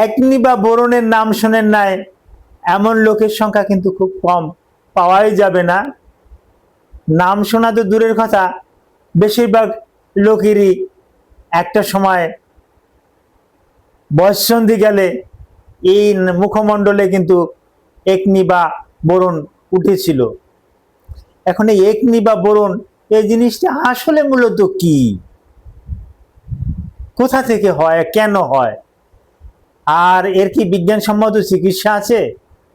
Acne বা বোরনের নাম শোনেন নাই এমন লোকের সংখ্যা কিন্তু খুব কম, পাওয়াই যাবে না। নাম শোনা তো দূরের কথা, বেশিরভাগ লোকেরই একটা সময় বয়ঃসন্ধি গেলে এই মুখমণ্ডলে কিন্তু একনি বা বোরন উঠেছিল। এখন এই একনি বা বোরন এই জিনিসটা আসলে মূলত কি, কোথা থেকে হয়, কেন হয়, আর এর কি বিজ্ঞানসম্মত চিকিৎসা আছে?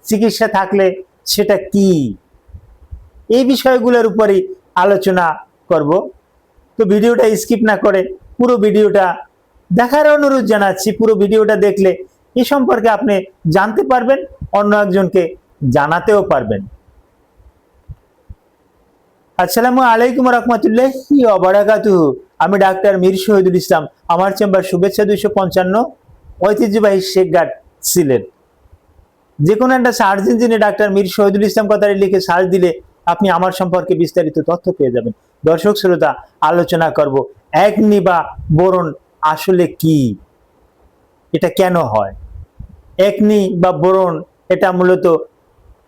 চিকিৎসা থাকলে সেটা কি, এই বিষয়গুলোর উপরই আলোচনা করব। তো ভিডিওটা স্কিপ না করে পুরো ভিডিওটা দেখার অনুরোধ জানাচ্ছি। পুরো ভিডিওটা দেখলে এ সম্পর্কে আপনি জানতে পারবেন, অন্য একজনকে জানাতেও পারবেন। আসসালামু আলাইকুম রহমতুল্লাহি ওয়া বারাকাতুহু। আমি ডাক্তার মীর শহীদুল ইসলাম। আমার চেম্বার শুভেচ্ছা 255, ঐতিহ্যবাহী শেখ গার্ড সিলেট। যে কোনো একটা সার্চ ইঞ্জিনে ডাক্তার মীর শহীদুল ইসলাম কথাটি লিখে সার্চ দিলে আপনি আমার সম্পর্কে বিস্তারিত তথ্য পেয়ে যাবেন। দর্শক শ্রোতা, আলোচনা করব একনি বা বোরন আসলে কি, এটা কেন হয়। একনি বা বোরন এটা মূলত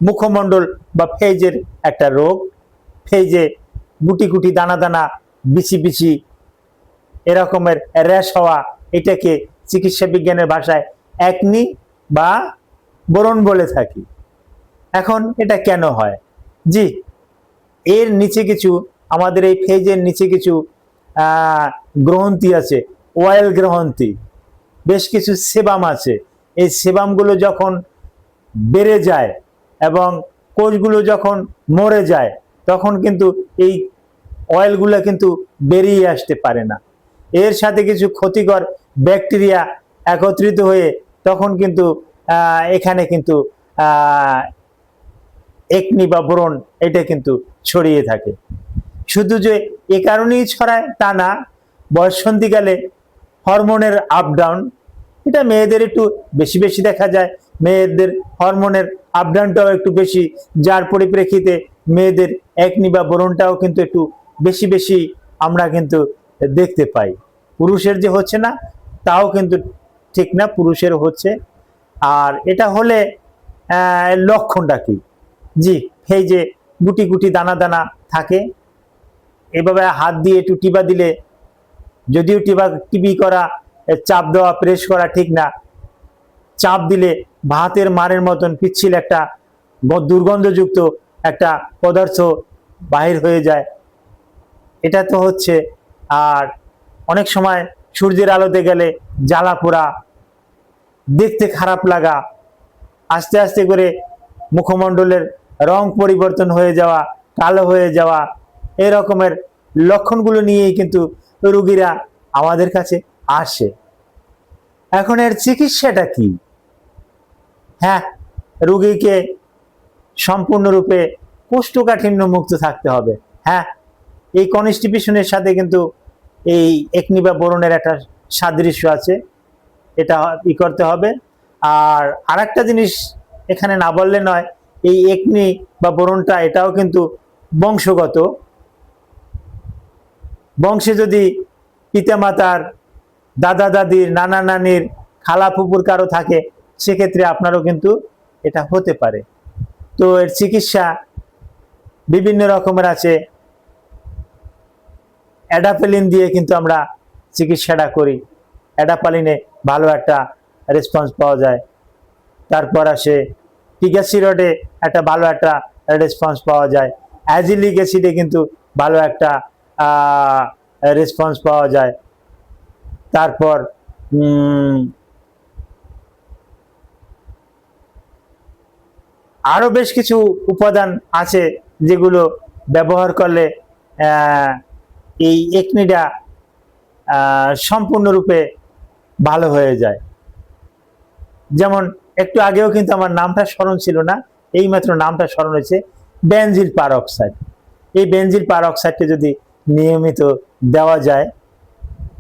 মুখমণ্ডল বা ফেজের একটা রোগ। ফেজে গুটি গুটি দানা দানা বিচি বিচি এরকমের র্যাশ হওয়া, এটাকে চিকিৎসা বিজ্ঞানের ভাষায় একনি বা বোরন বলে থাকি। এখন এটা কেন হয়? জি, এর নিচে কিছু, আমাদের এই ফেজের নিচে কিছু গ্রন্থি আছে, অয়েল গ্রন্থি, বেশ কিছু সেবাম আছে। এই সেবামগুলো যখন বেড়ে যায় এবং কোষগুলো যখন মরে যায়, তখন কিন্তু এই অয়েলগুলো কিন্তু বেরিয়ে আসতে পারে না। এর সাথে কিছু ক্ষতিকর ব্যাকটেরিয়া একত্রিত হয়ে তখন কিন্তু এখানে কিন্তু একনি বা বোরন এটা কিন্তু ছড়িয়ে থাকে। শুধু যে এ কারণেই ছড়ায় তা না, বয়ঃসন্ধিকালে হরমোনের আপ ডাউন, এটা মেয়েদের একটু বেশি বেশি দেখা যায়। মেয়েদের হরমোনের আপ ডাউনটাও একটু বেশি, যার পরিপ্রেক্ষিতে মেয়েদের একনি বা বোরনটাও কিন্তু একটু বেশি বেশি আমরা কিন্তু দেখতে পাই। পুরুষের যে হচ্ছে না তাও কিন্তু ঠিক না, পুরুষের হচ্ছে। আর এটা হলে লক্ষণটা কি? জি, এই যে গুটি গুটি দানা দানা থাকে, এভাবে হাত দিয়ে একটু টিপা দিলে, যদিও টিপি করা, চাপ দেওয়া, প্রেস করা ঠিক না, চাপ দিলে ভাতের মারের মতন পিচ্ছিল একটা দুর্গন্ধযুক্ত একটা পদার্থ বাহির হয়ে যায়, এটা তো হচ্ছে। আর অনেক সময় সূর্যের আলোতে গেলে জ্বালা পোড়া, দেখতে খারাপ লাগা, আস্তে আস্তে করে মুখমণ্ডলের রং পরিবর্তন হয়ে যাওয়া, কালো হয়ে যাওয়া, এই রকমের লক্ষণগুলো নিয়েই কিন্তু রোগীরা আমাদের কাছে আসে। এখন এর চিকিৎসাটা কি? হ্যাঁ, রোগীকে সম্পূর্ণরূপে কোষ্ঠকাঠিন্য মুক্ত থাকতে হবে। হ্যাঁ, এই কনস্টিপেশনের সাথে কিন্তু এই একনি বা বোরনের একটা সাদৃশ্য আছে, এটা করতে হবে। আর আরেকটা জিনিস এখানে না বললে নয়, এই একনি বা বোরনটা এটাও কিন্তু বংশগত। বংশে যদি পিতামাতার, দাদা দাদির, নানা নানির, খালা ফুপুর কারো থাকে, সেক্ষেত্রে আপনারও কিন্তু এটা হতে পারে। তো এর চিকিৎসা বিভিন্ন রকমের আছে। অ্যাডাপালিন দিয়ে কিন্তু আমরা চিকিৎসাটা করি, অ্যাডাপালিনে ভালো একটা রেসপন্স পাওয়া যায়। তারপর আসে টিকাসিরডে একটা ভালো একটা রেসপন্স পাওয়া যায়। অ্যাজিলিক অ্যাসিডে কিন্তু ভালো একটা রেসপন্স পাওয়া যায়। তারপর আরো বেশ কিছু উপাদান আছে যেগুলো ব্যবহার করলে এই একনিটা সম্পূর্ণরূপে ভালো হয়ে যায়। যেমন একটু আগেও কিন্তু আমার নামটা স্মরণ ছিল না, এইমাত্র নামটা স্মরণ হয়েছে, বেনজিল পারঅক্সাইড। এই বেনজিল পারঅক্সাইডকে যদি নিয়মিত দেওয়া যায়,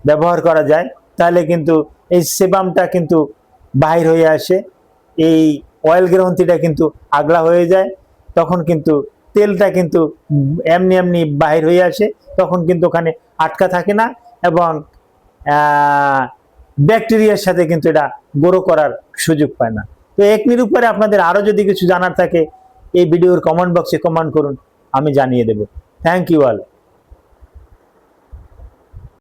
ব্যবহার করা যায়, তাহলে কিন্তু এই সেবামটা কিন্তু বাহির হয়ে আসে, এই অয়েল গ্রন্থিটা কিন্তু আগলা হয়ে যায়, তখন কিন্তু তেলটা কিন্তু এমনি এমনি বাহির হয়ে আসে, তখন কিন্তু ওখানে আটকা থাকে না এবং ব্যাকটেরিয়ার সাথে কিন্তু এটা গ্রো করার সুযোগ পায় না। তো একনির উপরে আপনাদের আরো যদি কিছু জানার থাকে এই ভিডিওর কমেন্ট বক্সে কমেন্ট করুন, আমি জানিয়ে দেব। Thank you all.